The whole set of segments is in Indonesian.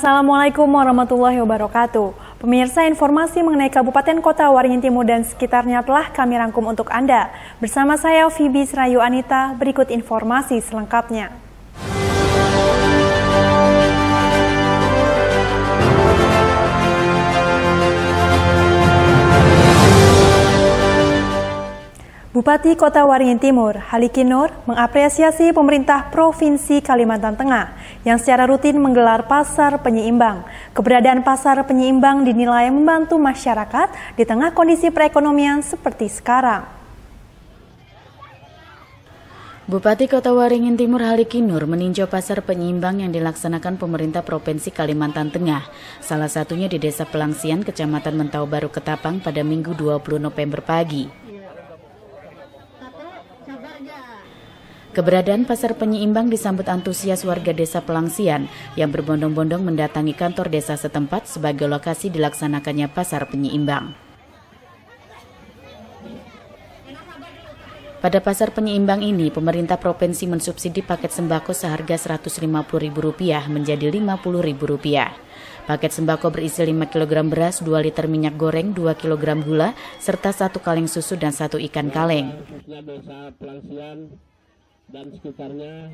Assalamualaikum warahmatullahi wabarakatuh. Pemirsa, informasi mengenai Kabupaten Kota Waringin Timur dan sekitarnya telah kami rangkum untuk Anda. Bersama saya, Phoebe Serayu Anita, berikut informasi selengkapnya. Bupati Kota Waringin Timur, Halikin Nur, mengapresiasi pemerintah Provinsi Kalimantan Tengah yang secara rutin menggelar pasar penyeimbang. Keberadaan pasar penyeimbang dinilai membantu masyarakat di tengah kondisi perekonomian seperti sekarang. Bupati Kota Waringin Timur Halikin Nur meninjau pasar penyeimbang yang dilaksanakan pemerintah Provinsi Kalimantan Tengah, salah satunya di Desa Pelangsian, Kecamatan Mentau Baru, Ketapang pada Minggu 20 November pagi. Keberadaan pasar penyeimbang disambut antusias warga Desa Pelangsian yang berbondong-bondong mendatangi kantor desa setempat sebagai lokasi dilaksanakannya pasar penyeimbang. Pada pasar penyeimbang ini, pemerintah provinsi mensubsidi paket sembako seharga Rp150.000 menjadi Rp50.000. Paket sembako berisi 5 kg beras, 2 liter minyak goreng, 2 kg gula, serta 1 kaleng susu dan 1 ikan kaleng. Dan sekitarnya.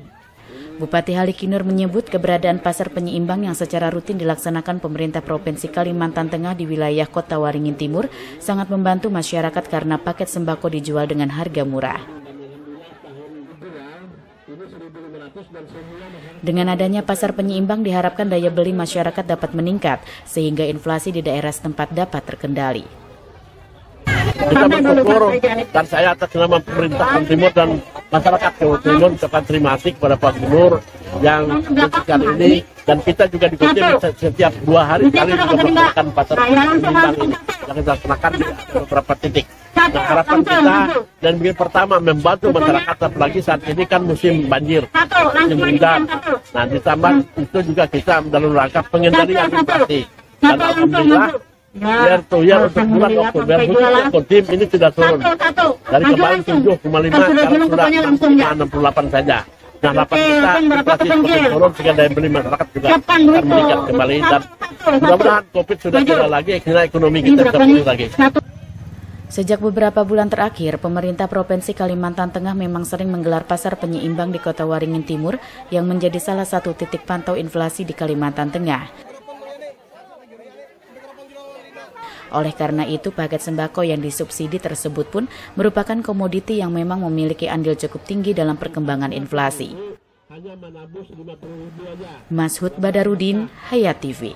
Bupati Halikin Nur menyebut keberadaan pasar penyeimbang yang secara rutin dilaksanakan pemerintah Provinsi Kalimantan Tengah di wilayah Kota Waringin Timur sangat membantu masyarakat karena paket sembako dijual dengan harga murah. Dengan adanya pasar penyeimbang diharapkan daya beli masyarakat dapat meningkat sehingga inflasi di daerah setempat dapat terkendali. Kita bersyukur dan saya atas nama pemerintah Timur dan masyarakat Jawa Timur ucapkan terima kasih kepada Pak Gubernur yang memberikan ini, dan kita juga di Kota setiap 2 hari kali juga melakukan pasar penyeimbang ini yang kita laksanakan di beberapa titik. Nah, harapan kita dan begini pertama membantu masyarakat, apalagi saat ini kan musim banjir, musim hujan. Nah, ditambah itu juga kita dalam rangka pengendalian inflasi, dan alhamdulillah biar untuk bulan Oktober tim ini sudah turun dari kemarin 7,5 sekarang sudah 6,68 saja. Nah, harapan kita inflasi semakin turun sehingga daya beli masyarakat juga akan meningkat kembali, dan mudah-mudahan COVID sudah tidak lagi, kira ekonomi kita bisa pulih lagi. Sejak beberapa bulan terakhir, pemerintah Provinsi Kalimantan Tengah memang sering menggelar pasar penyeimbang di Kota Waringin Timur yang menjadi salah satu titik pantau inflasi di Kalimantan Tengah. Oleh karena itu, paket sembako yang disubsidi tersebut pun merupakan komoditi yang memang memiliki andil cukup tinggi dalam perkembangan inflasi. Mashud Badarudin, Hayat TV.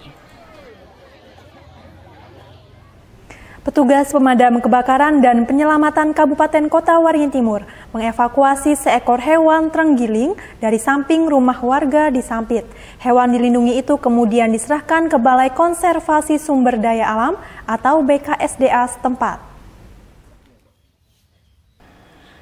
Petugas pemadam kebakaran dan penyelamatan Kabupaten Kota Waringin Timur mengevakuasi seekor hewan terenggiling dari samping rumah warga di Sampit. Hewan dilindungi itu kemudian diserahkan ke Balai Konservasi Sumber Daya Alam atau BKSDA setempat.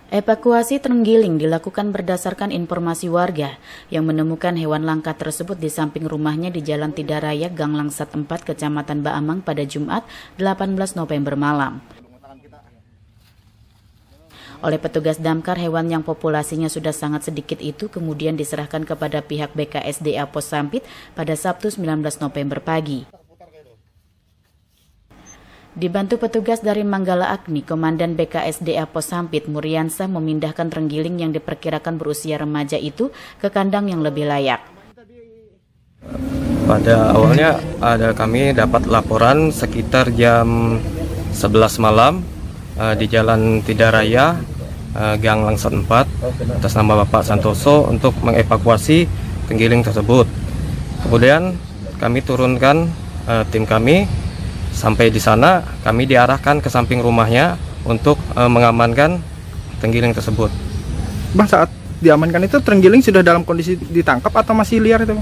Evakuasi terenggiling dilakukan berdasarkan informasi warga yang menemukan hewan langka tersebut di samping rumahnya di Jalan Tidaraya, Gang Langsat 4, Kecamatan Baamang pada Jumat 18 November malam. Oleh petugas damkar, hewan yang populasinya sudah sangat sedikit itu kemudian diserahkan kepada pihak BKSDA Pos Sampit pada Sabtu 19 November pagi. Dibantu petugas dari Manggala Agni, Komandan BKSDA Pos Sampit Muriansah memindahkan terenggiling yang diperkirakan berusia remaja itu ke kandang yang lebih layak. Pada awalnya kami dapat laporan sekitar jam 11 malam di Jalan Tidaraya, Gang Langsat 4, atas nama Bapak Santoso untuk mengevakuasi terenggiling tersebut. Kemudian kami turunkan tim kami. Sampai di sana, kami diarahkan ke samping rumahnya untuk mengamankan terenggiling tersebut. Bang, saat diamankan itu terenggiling sudah dalam kondisi ditangkap atau masih liar itu?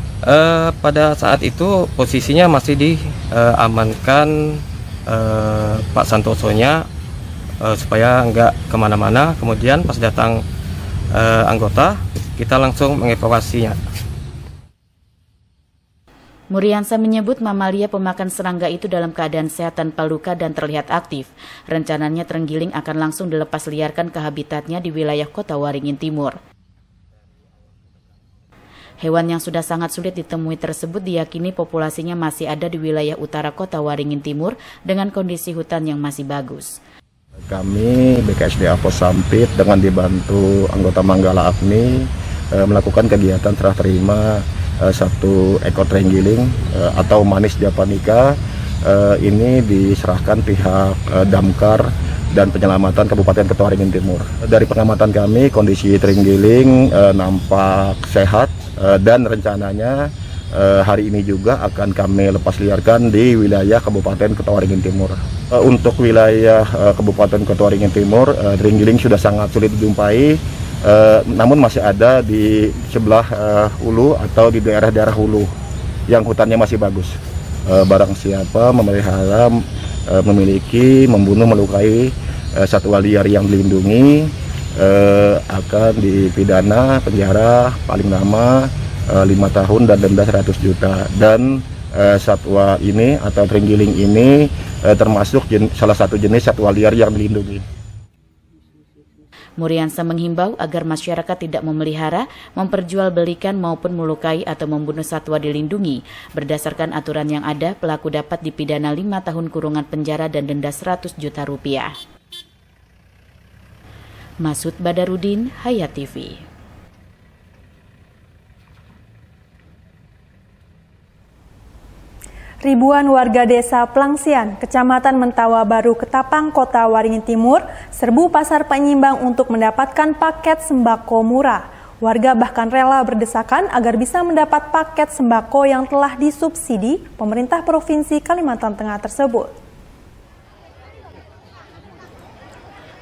Pada saat itu posisinya masih diamankan Pak Santosonya supaya nggak kemana-mana. Kemudian pas datang anggota, kita langsung mengevakuasinya. Muriansah menyebut mamalia pemakan serangga itu dalam keadaan sehat tanpa luka dan terlihat aktif. Rencananya terenggiling akan langsung dilepas liarkan ke habitatnya di wilayah Kota Waringin Timur. Hewan yang sudah sangat sulit ditemui tersebut diyakini populasinya masih ada di wilayah utara Kota Waringin Timur dengan kondisi hutan yang masih bagus. Kami BKSDA Pos Sampit dengan dibantu anggota Manggala Agni melakukan kegiatan serah terima 1 ekor terenggiling atau manis japanica. Ini diserahkan pihak Damkar dan Penyelamatan Kabupaten Kota Waringin Timur. Dari pengamatan kami, kondisi terenggiling nampak sehat dan rencananya hari ini juga akan kami lepas liarkan di wilayah Kabupaten Kota Waringin Timur. Untuk wilayah Kabupaten Kota Waringin Timur, terenggiling sudah sangat sulit dijumpai, namun masih ada di sebelah hulu atau di daerah-daerah hulu yang hutannya masih bagus. Barang siapa memelihara, memiliki, membunuh, melukai satwa liar yang dilindungi akan dipidana penjara paling lama 5 tahun dan denda 100 juta. Dan satwa ini atau terenggiling ini termasuk salah satu jenis satwa liar yang dilindungi. Muriansa menghimbau agar masyarakat tidak memelihara, memperjualbelikan maupun melukai atau membunuh satwa dilindungi. Berdasarkan aturan yang ada, pelaku dapat dipidana 5 tahun kurungan penjara dan denda 100 juta rupiah. Masud Badarudin, Hayat TV. Ribuan warga desa Pelangsian, Kecamatan Mentawa Baru, Ketapang, Kota Waringin Timur, serbu pasar penyimbang untuk mendapatkan paket sembako murah. Warga bahkan rela berdesakan agar bisa mendapat paket sembako yang telah disubsidi pemerintah Provinsi Kalimantan Tengah tersebut.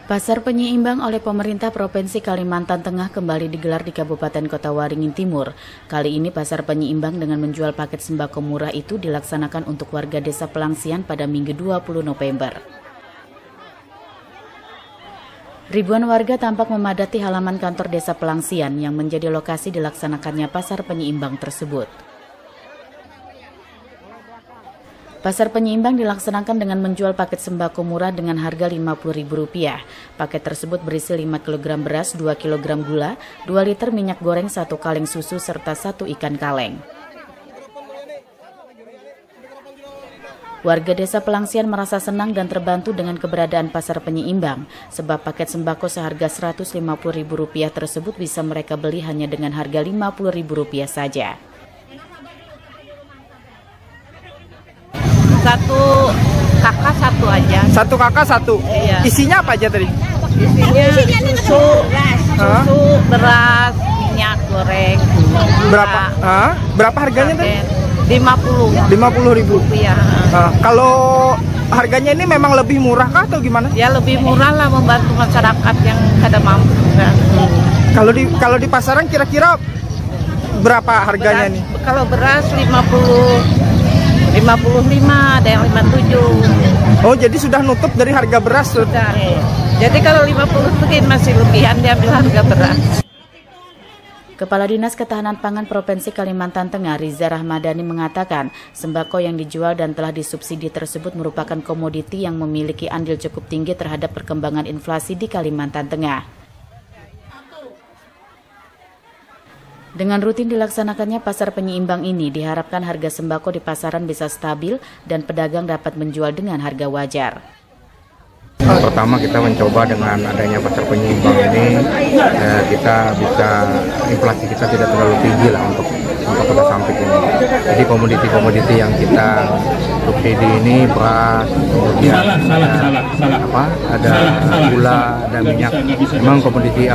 Pasar penyeimbang oleh pemerintah Provinsi Kalimantan Tengah kembali digelar di Kabupaten Kota Waringin Timur. Kali ini pasar penyeimbang dengan menjual paket sembako murah itu dilaksanakan untuk warga desa Pelangsian pada Minggu 20 November. Ribuan warga tampak memadati halaman kantor desa Pelangsian yang menjadi lokasi dilaksanakannya pasar penyeimbang tersebut. Pasar penyeimbang dilaksanakan dengan menjual paket sembako murah dengan harga Rp50.000. Paket tersebut berisi 5 kg beras, 2 kg gula, 2 liter minyak goreng, 1 kaleng susu, serta 1 ikan kaleng. Warga desa Pelangsian merasa senang dan terbantu dengan keberadaan pasar penyeimbang, sebab paket sembako seharga Rp150.000 tersebut bisa mereka beli hanya dengan harga Rp50.000 saja. 1 kakak 1 aja. 1 kakak 1? Iya. Isinya apa aja tadi? Isinya susu, beras, minyak goreng. Berapa harganya tadi? 50. Rp50.000. Kalau harganya ini memang lebih murah kah atau gimana? Ya lebih murah lah, membantu masyarakat yang kada mampu. Kalau di pasaran kira-kira berapa harganya nih? Kalau beras 55, ada yang 57. Oh, jadi sudah nutup dari harga beras? Sudah. Jadi kalau 50 mungkin masih lebihan diambil harga beras. Kepala Dinas Ketahanan Pangan Provinsi Kalimantan Tengah, Riza Rahmadani, mengatakan sembako yang dijual dan telah disubsidi tersebut merupakan komoditi yang memiliki andil cukup tinggi terhadap perkembangan inflasi di Kalimantan Tengah. Dengan rutin dilaksanakannya pasar penyeimbang ini, diharapkan harga sembako di pasaran bisa stabil dan pedagang dapat menjual dengan harga wajar. Pertama kita mencoba dengan adanya pasar penyeimbang ini, kita bisa, inflasi kita tidak terlalu tinggi lah untuk Kota Sampit ini. Jadi komoditi-komoditi yang kita subsidi ini beras, kemudian ada gula dan minyak. Memang komoditi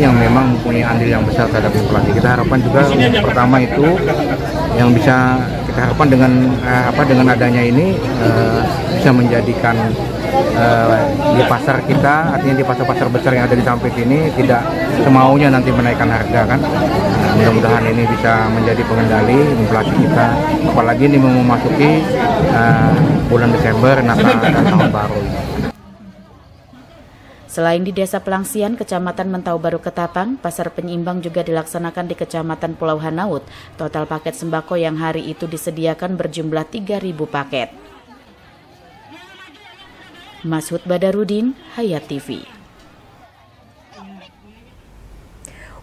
yang memang mempunyai andil yang besar terhadap inflasi. Kita harapkan juga pertama itu yang bisa kita harapkan dengan adanya ini bisa menjadikan di pasar kita, artinya di pasar-pasar besar yang ada di Sampit ini tidak semaunya nanti menaikkan harga kan. Mudah-mudahan ini bisa menjadi pengendali inflasi kita, apalagi ini memasuki bulan Desember, Natal dan Tahun Baru. Selain di Desa Pelangsian, Kecamatan Mentawa Baru Ketapang, pasar penyeimbang juga dilaksanakan di Kecamatan Pulau Hanaut. Total paket sembako yang hari itu disediakan berjumlah 3.000 paket. Masud Badarudin, Hayat TV.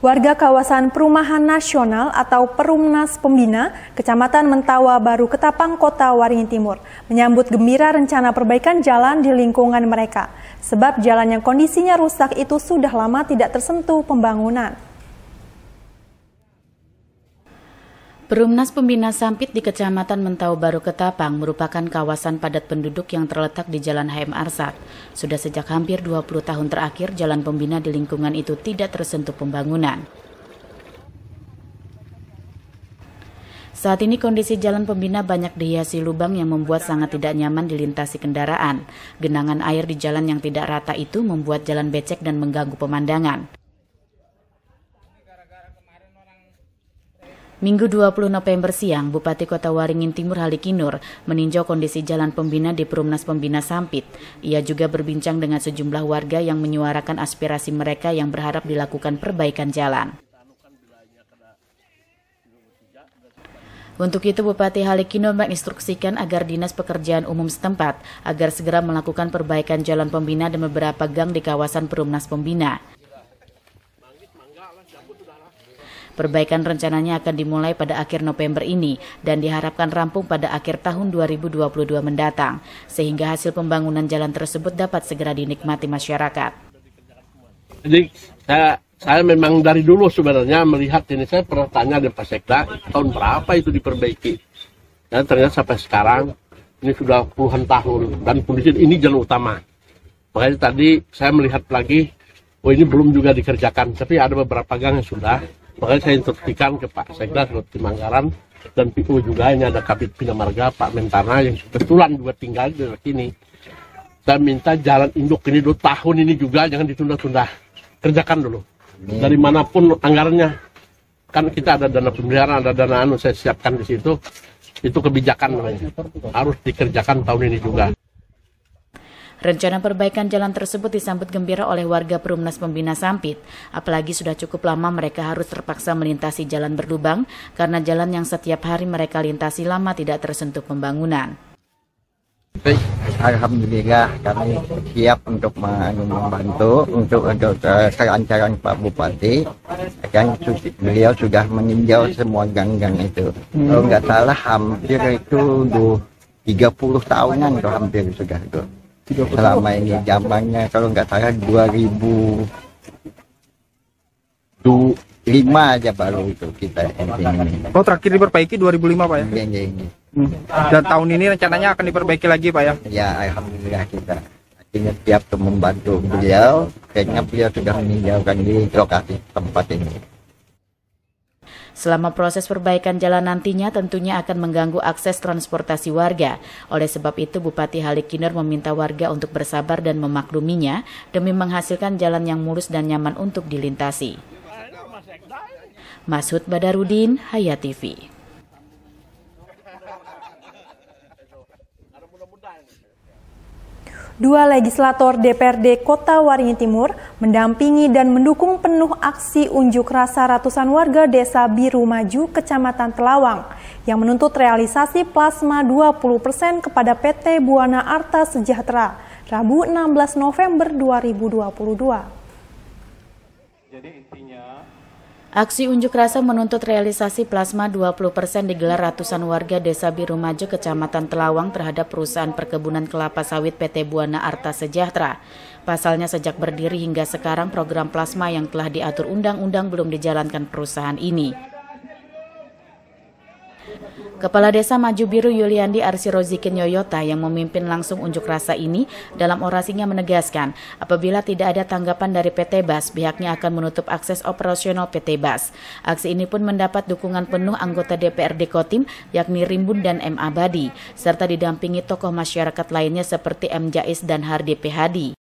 Warga kawasan Perumahan Nasional atau Perumnas Pembina, Kecamatan Mentawa Baru Ketapang, Kota Waringin Timur, menyambut gembira rencana perbaikan jalan di lingkungan mereka. Sebab jalan yang kondisinya rusak itu sudah lama tidak tersentuh pembangunan. Perumnas Pembina Sampit di Kecamatan Mentawa Baru Ketapang merupakan kawasan padat penduduk yang terletak di Jalan HM Arsat. Sudah sejak hampir 20 tahun terakhir, jalan pembina di lingkungan itu tidak tersentuh pembangunan. Saat ini kondisi jalan pembina banyak dihiasi lubang yang membuat sangat tidak nyaman dilintasi kendaraan. Genangan air di jalan yang tidak rata itu membuat jalan becek dan mengganggu pemandangan. Minggu 20 November siang, Bupati Kota Waringin Timur Halikinur meninjau kondisi jalan pembina di Perumnas Pembina Sampit. Ia juga berbincang dengan sejumlah warga yang menyuarakan aspirasi mereka yang berharap dilakukan perbaikan jalan. Untuk itu, Bupati Halikinur menginstruksikan agar Dinas Pekerjaan Umum setempat agar segera melakukan perbaikan jalan pembina dan beberapa gang di kawasan Perumnas Pembina. Perbaikan rencananya akan dimulai pada akhir November ini dan diharapkan rampung pada akhir tahun 2022 mendatang, sehingga hasil pembangunan jalan tersebut dapat segera dinikmati masyarakat. Jadi saya memang dari dulu sebenarnya melihat ini, saya pernah tanya di Pak Sekda tahun berapa itu diperbaiki. Dan ternyata sampai sekarang ini sudah puluhan tahun dan kondisi ini jalan utama. Makanya tadi saya melihat lagi, oh ini belum juga dikerjakan, tapi ada beberapa gang yang sudah. Makanya saya instruksikan ke Pak Sekda di Manggaran dan PU juga, ini ada Kabid Bina Marga Pak Mentana yang kebetulan juga tinggal di sini. Saya minta jalan induk ini 2 tahun ini juga jangan ditunda-tunda, kerjakan dulu. Dari manapun anggarannya, kan kita ada dana pemeliharaan, ada dana saya siapkan di situ, itu kebijakan namanya, harus dikerjakan tahun ini juga. Rencana perbaikan jalan tersebut disambut gembira oleh warga Perumnas Pembina Sampit. Apalagi sudah cukup lama mereka harus terpaksa melintasi jalan berlubang karena jalan yang setiap hari mereka lintasi lama tidak tersentuh pembangunan. Alhamdulillah kami siap untuk membantu untuk saran-saran Pak Bupati. Kan beliau sudah meninjau semua gang-gang itu. Kalau nggak salah hampir itu 30 tahunan tuh hampir sudah itu. Selama ini zamannya kalau nggak salah 2005 aja baru itu kita ini. Oh, terakhir diperbaiki 2005 Pak ya? Iya. Dan tahun ini rencananya akan diperbaiki lagi Pak ya? Ya alhamdulillah kita akhirnya siap untuk membantu beliau karena beliau sudah meninggalkan di lokasi tempat ini. Selama proses perbaikan jalan nantinya tentunya akan mengganggu akses transportasi warga. Oleh sebab itu Bupati Halikinur meminta warga untuk bersabar dan memakluminya demi menghasilkan jalan yang mulus dan nyaman untuk dilintasi. Masud Badarudin, Hayat TV. Dua legislator DPRD Kota Waringin Timur mendampingi dan mendukung penuh aksi unjuk rasa ratusan warga Desa Biru Maju, Kecamatan Telawang, yang menuntut realisasi plasma 20% kepada PT Buana Arta Sejahtera, Rabu 16 November 2022. Aksi unjuk rasa menuntut realisasi plasma 20% digelar ratusan warga Desa Biru Maju, Kecamatan Telawang terhadap perusahaan perkebunan kelapa sawit PT Buana Arta Sejahtera. Pasalnya sejak berdiri hingga sekarang program plasma yang telah diatur undang-undang belum dijalankan perusahaan ini. Kepala Desa Maju Biru Yuliandi Arsirozikin Yoyota yang memimpin langsung unjuk rasa ini dalam orasinya menegaskan apabila tidak ada tanggapan dari PT BAS, pihaknya akan menutup akses operasional PT BAS. Aksi ini pun mendapat dukungan penuh anggota DPRD Kotim yakni Rimbun dan M. Abadi, serta didampingi tokoh masyarakat lainnya seperti M. Jais dan Hardi Phd.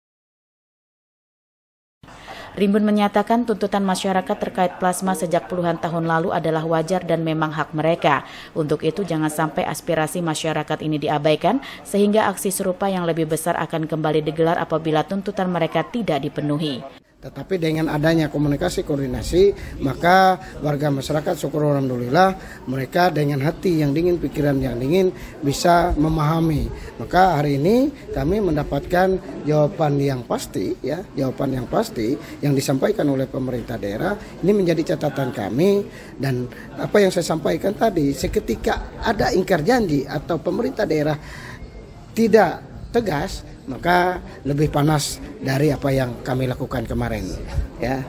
Rimbun menyatakan tuntutan masyarakat terkait plasma sejak puluhan tahun lalu adalah wajar dan memang hak mereka. Untuk itu jangan sampai aspirasi masyarakat ini diabaikan sehingga aksi serupa yang lebih besar akan kembali digelar apabila tuntutan mereka tidak dipenuhi. Tetapi dengan adanya komunikasi koordinasi, maka warga masyarakat syukur alhamdulillah mereka dengan hati yang dingin, pikiran yang dingin bisa memahami. Maka hari ini kami mendapatkan jawaban yang pasti, ya, jawaban yang pasti yang disampaikan oleh pemerintah daerah. Ini menjadi catatan kami, dan apa yang saya sampaikan tadi, seketika ada ingkar janji atau pemerintah daerah tidak tegas, maka lebih panas dari apa yang kami lakukan kemarin, ya.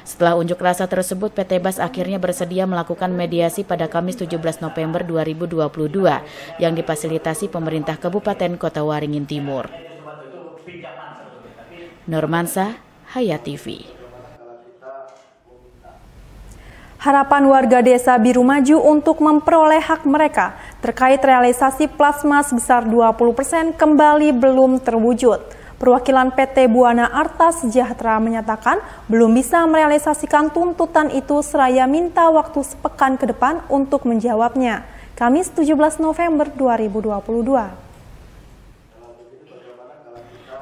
Setelah unjuk rasa tersebut, PT BAS akhirnya bersedia melakukan mediasi pada Kamis 17 November 2022 yang difasilitasi pemerintah Kabupaten Kota Waringin Timur. Nurmansa, Hayat TV. Harapan warga Desa Biru Maju untuk memperoleh hak mereka terkait realisasi plasma sebesar 20% kembali belum terwujud. Perwakilan PT Buana Arta Sejahtera menyatakan belum bisa merealisasikan tuntutan itu seraya minta waktu sepekan ke depan untuk menjawabnya. Kamis 17 November 2022.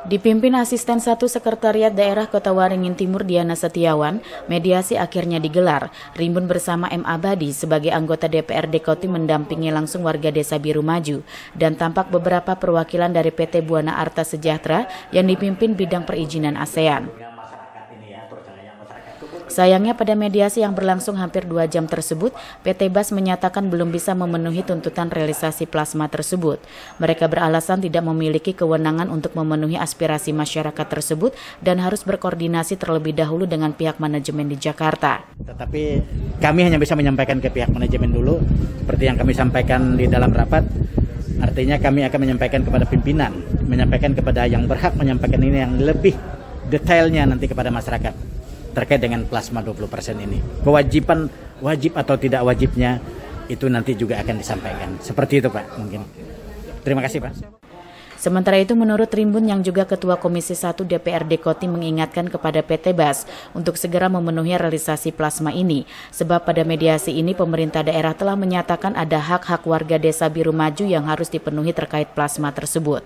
Dipimpin Asisten 1 Sekretariat Daerah Kota Waringin Timur Diana Setiawan, mediasi akhirnya digelar. Rimbun bersama M. Abadi sebagai anggota DPRD Koti mendampingi langsung warga Desa Biru Maju, dan tampak beberapa perwakilan dari PT Buana Arta Sejahtera yang dipimpin bidang perizinan ASEAN. Sayangnya pada mediasi yang berlangsung hampir 2 jam tersebut, PT BAS menyatakan belum bisa memenuhi tuntutan realisasi plasma tersebut. Mereka beralasan tidak memiliki kewenangan untuk memenuhi aspirasi masyarakat tersebut dan harus berkoordinasi terlebih dahulu dengan pihak manajemen di Jakarta. Tetapi kami hanya bisa menyampaikan ke pihak manajemen dulu, seperti yang kami sampaikan di dalam rapat. Artinya kami akan menyampaikan kepada pimpinan, menyampaikan kepada yang berhak menyampaikan ini yang lebih detailnya nanti kepada masyarakat terkait dengan plasma 20% ini. Kewajiban, wajib atau tidak wajibnya itu nanti juga akan disampaikan. Seperti itu Pak, mungkin. Terima kasih Pak. Sementara itu menurut Rimbun yang juga Ketua Komisi 1 DPRD Koti mengingatkan kepada PT BAS untuk segera memenuhi realisasi plasma ini. Sebab pada mediasi ini pemerintah daerah telah menyatakan ada hak-hak warga Desa Biru Maju yang harus dipenuhi terkait plasma tersebut.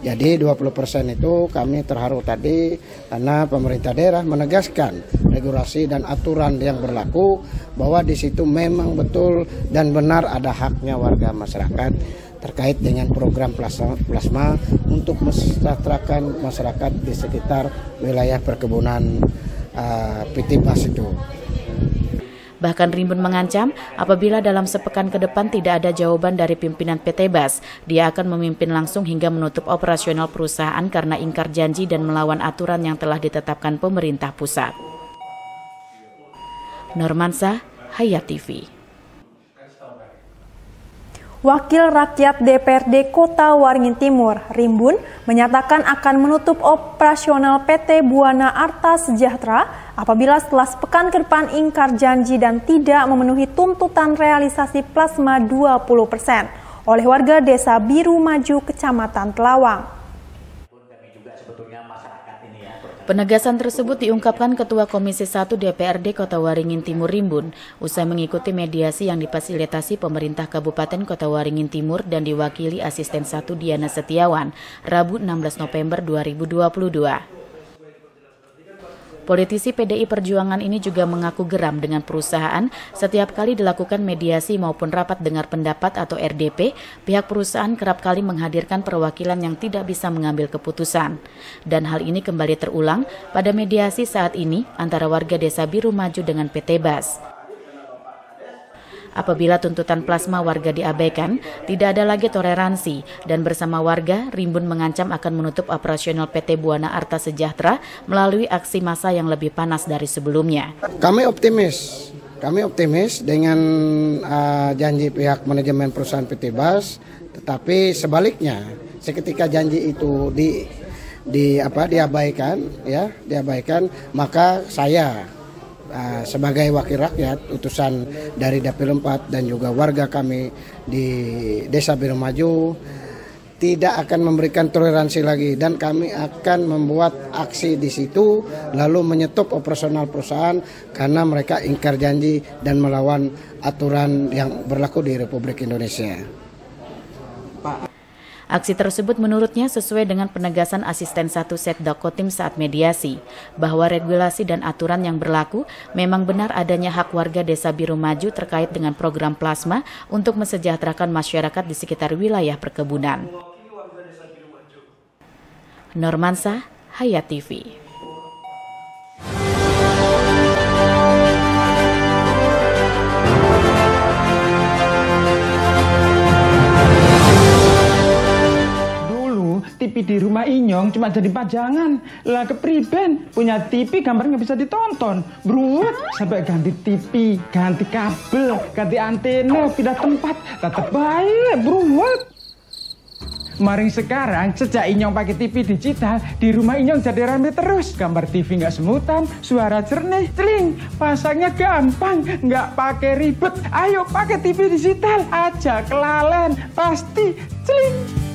Jadi 20% itu kami terharu tadi karena pemerintah daerah menegaskan regulasi dan aturan yang berlaku bahwa di situ memang betul dan benar ada haknya warga masyarakat terkait dengan program plasma untuk mesejahterakan masyarakat di sekitar wilayah perkebunan PT BAS itu. Bahkan Rimbun mengancam apabila dalam sepekan ke depan tidak ada jawaban dari pimpinan PT BAS, dia akan memimpin langsung hingga menutup operasional perusahaan karena ingkar janji dan melawan aturan yang telah ditetapkan pemerintah pusat. Nurmansa, Hayat TV. Wakil Rakyat DPRD Kota Waringin Timur, Rimbun, menyatakan akan menutup operasional PT Buana Arta Sejahtera apabila setelah sepekan ke depan ingkar janji dan tidak memenuhi tuntutan realisasi plasma 20% oleh warga Desa Biru Maju, Kecamatan Telawang. Penegasan tersebut diungkapkan Ketua Komisi 1 DPRD Kota Waringin Timur Rimbun usai mengikuti mediasi yang difasilitasi pemerintah Kabupaten Kota Waringin Timur dan diwakili Asisten 1 Diana Setiawan, Rabu 16 November 2022. Politisi PDI Perjuangan ini juga mengaku geram dengan perusahaan setiap kali dilakukan mediasi maupun rapat dengar pendapat atau RDP, pihak perusahaan kerap kali menghadirkan perwakilan yang tidak bisa mengambil keputusan. Dan hal ini kembali terulang pada mediasi saat ini antara warga Desa Biru Maju dengan PT BAS. Apabila tuntutan plasma warga diabaikan, tidak ada lagi toleransi, dan bersama warga, Rimbun mengancam akan menutup operasional PT Buana Arta Sejahtera melalui aksi massa yang lebih panas dari sebelumnya. Kami optimis dengan janji pihak manajemen perusahaan PT BAS, tetapi sebaliknya, seketika janji itu diabaikan, maka saya sebagai wakil rakyat, utusan dari Dapil 4 dan juga warga kami di Desa Biru Maju tidak akan memberikan toleransi lagi, dan kami akan membuat aksi di situ lalu menyetop operasional perusahaan karena mereka ingkar janji dan melawan aturan yang berlaku di Republik Indonesia. Aksi tersebut menurutnya sesuai dengan penegasan asisten 1 Setda Kotim saat mediasi, bahwa regulasi dan aturan yang berlaku memang benar adanya hak warga Desa Biru Maju terkait dengan program plasma untuk mensejahterakan masyarakat di sekitar wilayah perkebunan. Normansa, Hayat TV. TV di rumah Inyong cuma jadi pajangan. Lah kepriben punya TV gambar nggak bisa ditonton. Beruat sampai ganti TV, ganti kabel, ganti antena, pindah tempat. Tetap baik, beruat. Maring sekarang sejak Inyong pakai TV digital, di rumah Inyong jadi rame terus. Gambar TV nggak semutan, suara jernih, celing. Pasangnya gampang, nggak pakai ribet. Ayo pakai TV digital aja, kelalen pasti celing.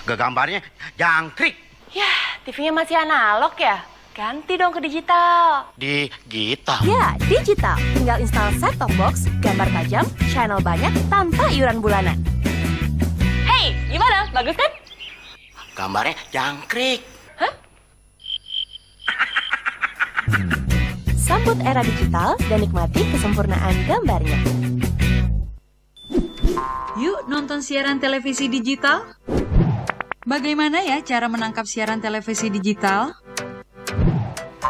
Gambarnya jangkrik. Ya, TV-nya masih analog ya? Ganti dong ke digital. Digital? Ya, digital. Tinggal install set-top box, gambar tajam, channel banyak, tanpa iuran bulanan. Hey, gimana? Bagus kan? Gambarnya jangkrik. Hah? Sambut era digital dan nikmati kesempurnaan gambarnya. Yuk nonton siaran televisi digital. Bagaimana ya cara menangkap siaran televisi digital?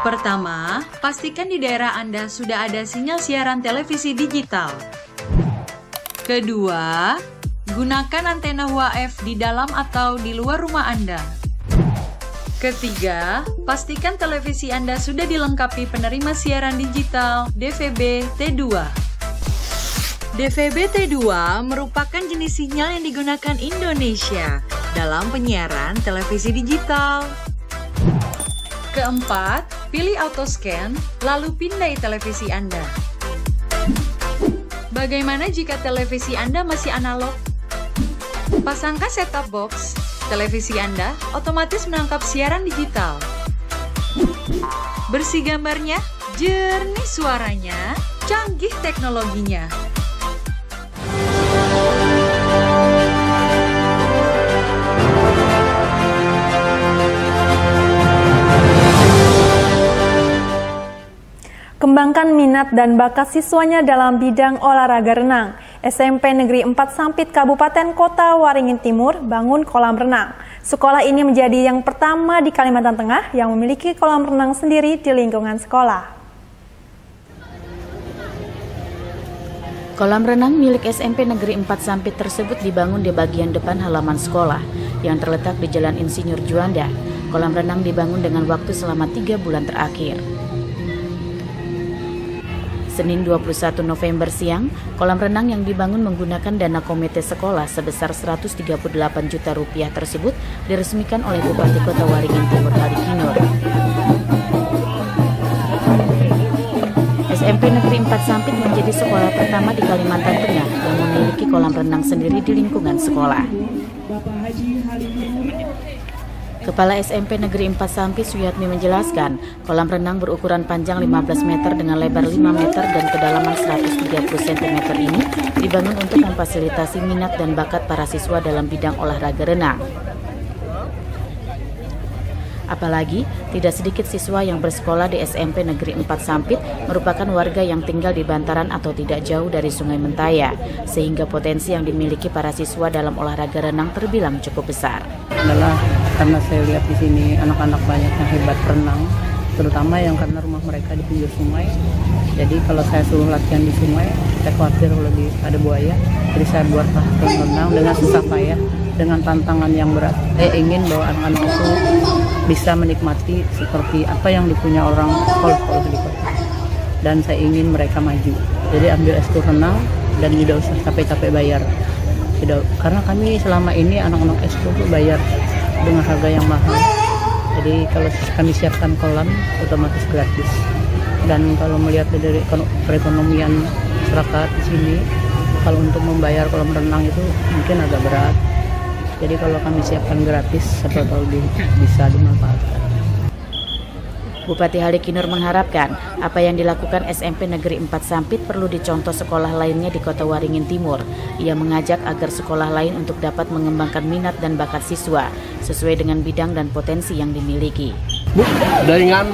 Pertama, pastikan di daerah Anda sudah ada sinyal siaran televisi digital. Kedua, gunakan antena UHF di dalam atau di luar rumah Anda. Ketiga, pastikan televisi Anda sudah dilengkapi penerima siaran digital DVB T2. DVB T2 merupakan jenis sinyal yang digunakan Indonesia dalam penyiaran televisi digital. Keempat, pilih autoscan, lalu pindai televisi Anda. Bagaimana jika televisi Anda masih analog? Pasangkan set-top box, televisi Anda otomatis menangkap siaran digital. Bersih gambarnya, jernih suaranya, canggih teknologinya. Kembangkan minat dan bakat siswanya dalam bidang olahraga renang. SMP Negeri 4 Sampit Kabupaten Kota Waringin Timur bangun kolam renang. Sekolah ini menjadi yang pertama di Kalimantan Tengah yang memiliki kolam renang sendiri di lingkungan sekolah. Kolam renang milik SMP Negeri 4 Sampit tersebut dibangun di bagian depan halaman sekolah yang terletak di Jalan Insinyur Juanda. Kolam renang dibangun dengan waktu selama 3 bulan terakhir. Senin 21 November siang, kolam renang yang dibangun menggunakan dana komite sekolah sebesar Rp138 juta tersebut diresmikan oleh Bupati Kota Waringin Timur Halikinur. SMP Negeri 4 Sampit menjadi sekolah pertama di Kalimantan Tengah yang memiliki kolam renang sendiri di lingkungan sekolah. Kepala SMP Negeri 4 Sampit Suyatmi menjelaskan, kolam renang berukuran panjang 15 meter dengan lebar 5 meter dan kedalaman 130 cm ini dibangun untuk memfasilitasi minat dan bakat para siswa dalam bidang olahraga renang. Apalagi, tidak sedikit siswa yang bersekolah di SMP Negeri 4 Sampit merupakan warga yang tinggal di bantaran atau tidak jauh dari Sungai Mentaya, sehingga potensi yang dimiliki para siswa dalam olahraga renang terbilang cukup besar. Adalah karena saya lihat di sini anak-anak banyak yang hebat renang, terutama yang karena rumah mereka di pinggir sungai. Jadi kalau saya suruh latihan di sungai, saya khawatir kalau ada buaya. Jadi saya buat renang dengan susah payah, dengan tantangan yang berat. Saya ingin bahwa anak-anak itu bisa menikmati seperti apa yang dipunya orang sekolah-sekolah di kota. Dan saya ingin mereka maju. Jadi ambil ekskul renang dan tidak usah capek-capek bayar. Tidak, karena kami selama ini anak-anak ekskul itu bayar dengan harga yang mahal. Jadi kalau kami siapkan kolam otomatis gratis. Dan kalau melihat dari perekonomian masyarakat di sini, kalau untuk membayar kolam renang itu mungkin agak berat. Jadi kalau kami siapkan gratis, siapa tahu bisa dimanfaatkan. Bupati Halikinur mengharapkan apa yang dilakukan SMP Negeri 4 Sampit perlu dicontoh sekolah lainnya di Kota Waringin Timur. Ia mengajak agar sekolah lain untuk dapat mengembangkan minat dan bakat siswa sesuai dengan bidang dan potensi yang dimiliki. Dengan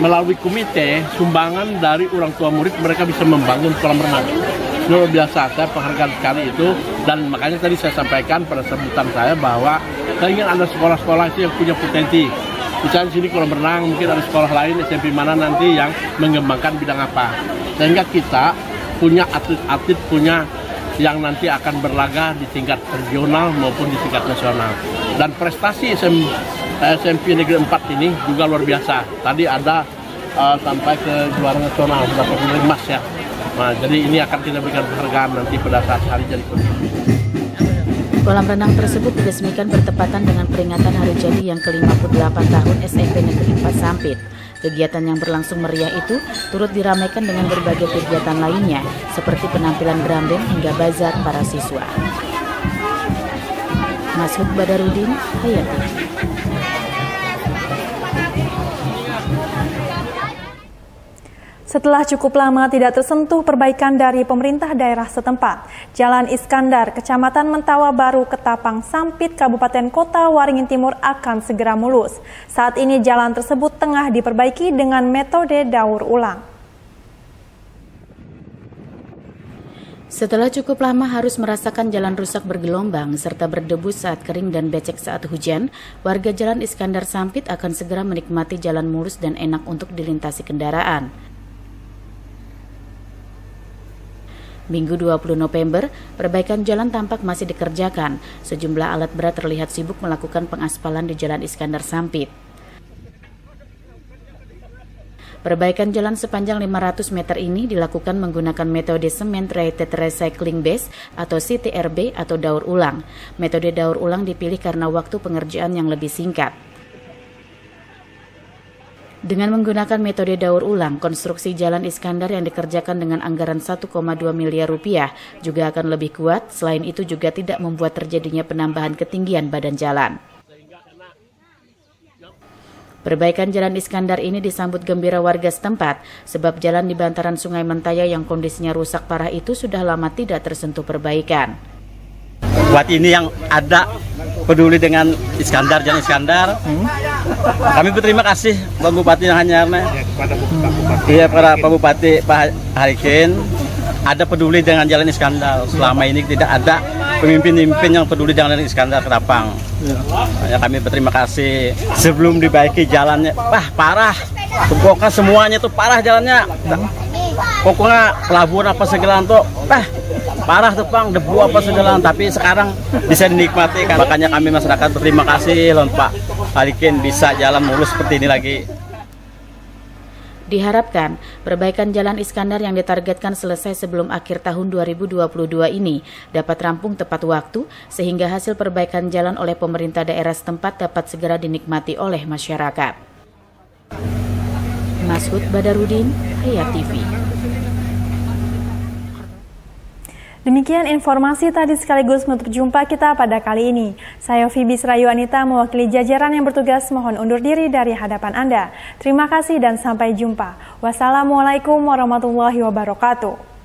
melalui komite sumbangan dari orang tua murid, mereka bisa membangun kolam renang. Luar biasa, saya penghargaan sekali itu, dan makanya tadi saya sampaikan pada sambutan saya bahwa saya ingin ada sekolah-sekolah itu yang punya potensi. Misalnya di sini kolam renang, mungkin ada sekolah lain SMP mana nanti yang mengembangkan bidang apa, sehingga kita punya atlet-atlet punya yang nanti akan berlaga di tingkat regional maupun di tingkat nasional. Dan prestasi SMP Negeri 4 ini juga luar biasa. Tadi ada sampai ke juara nasional, dapat medali emas ya. Nah, jadi ini akan kita berikan penghargaan nanti pada saat hari jadi. Kolam renang tersebut diresmikan bertepatan dengan peringatan hari jadi yang ke-58 tahun SMP Negeri 4 Sampit. Kegiatan yang berlangsung meriah itu turut diramaikan dengan berbagai kegiatan lainnya, seperti penampilan drum band hingga bazar para siswa. Mashud Badarudin, Hayati. Setelah cukup lama tidak tersentuh perbaikan dari pemerintah daerah setempat, Jalan Iskandar, Kecamatan Mentawa Baru, Ketapang, Sampit, Kabupaten Kota Waringin Timur akan segera mulus. Saat ini jalan tersebut tengah diperbaiki dengan metode daur ulang. Setelah cukup lama harus merasakan jalan rusak bergelombang serta berdebu saat kering dan becek saat hujan, warga Jalan Iskandar Sampit akan segera menikmati jalan mulus dan enak untuk dilintasi kendaraan. Minggu 20 November, perbaikan jalan tampak masih dikerjakan. Sejumlah alat berat terlihat sibuk melakukan pengaspalan di Jalan Iskandar Sampit. Perbaikan jalan sepanjang 500 meter ini dilakukan menggunakan metode Cement Treated Recycling Base atau CTRB atau daur ulang. Metode daur ulang dipilih karena waktu pengerjaan yang lebih singkat. Dengan menggunakan metode daur ulang, konstruksi Jalan Iskandar yang dikerjakan dengan anggaran 1,2 miliar rupiah juga akan lebih kuat. Selain itu juga tidak membuat terjadinya penambahan ketinggian badan jalan. Perbaikan Jalan Iskandar ini disambut gembira warga setempat, sebab jalan di bantaran Sungai Mentaya yang kondisinya rusak parah itu sudah lama tidak tersentuh perbaikan. Buat ini yang ada peduli dengan Iskandar, Jalan Iskandar, kami berterima kasih Pak Bupati Hanyarne, kepada Pak Bupati Pak Halikin, ada peduli dengan Jalan Iskandar. Selama ini tidak ada pemimpin-pemimpin yang peduli dengan Jalan Iskandar Ketapang. Ya, kami berterima kasih. Sebelum dibaiki jalannya, parah, pokoknya semuanya itu parah jalannya. Pokoknya pelabuhan apa segala tuh, parah tuh Bang, debu apa segala, tapi sekarang bisa dinikmati kan. Makanya kami masyarakat berterima kasih loh Pak Halikin bisa jalan mulus seperti ini lagi. Diharapkan perbaikan Jalan Iskandar yang ditargetkan selesai sebelum akhir tahun 2022 ini dapat rampung tepat waktu sehingga hasil perbaikan jalan oleh pemerintah daerah setempat dapat segera dinikmati oleh masyarakat. Mashud Badarudin, Hayat TV. Demikian informasi tadi sekaligus menutup jumpa kita pada kali ini. Saya Fibi Serayu Anita mewakili jajaran yang bertugas mohon undur diri dari hadapan Anda. Terima kasih dan sampai jumpa. Wassalamualaikum warahmatullahi wabarakatuh.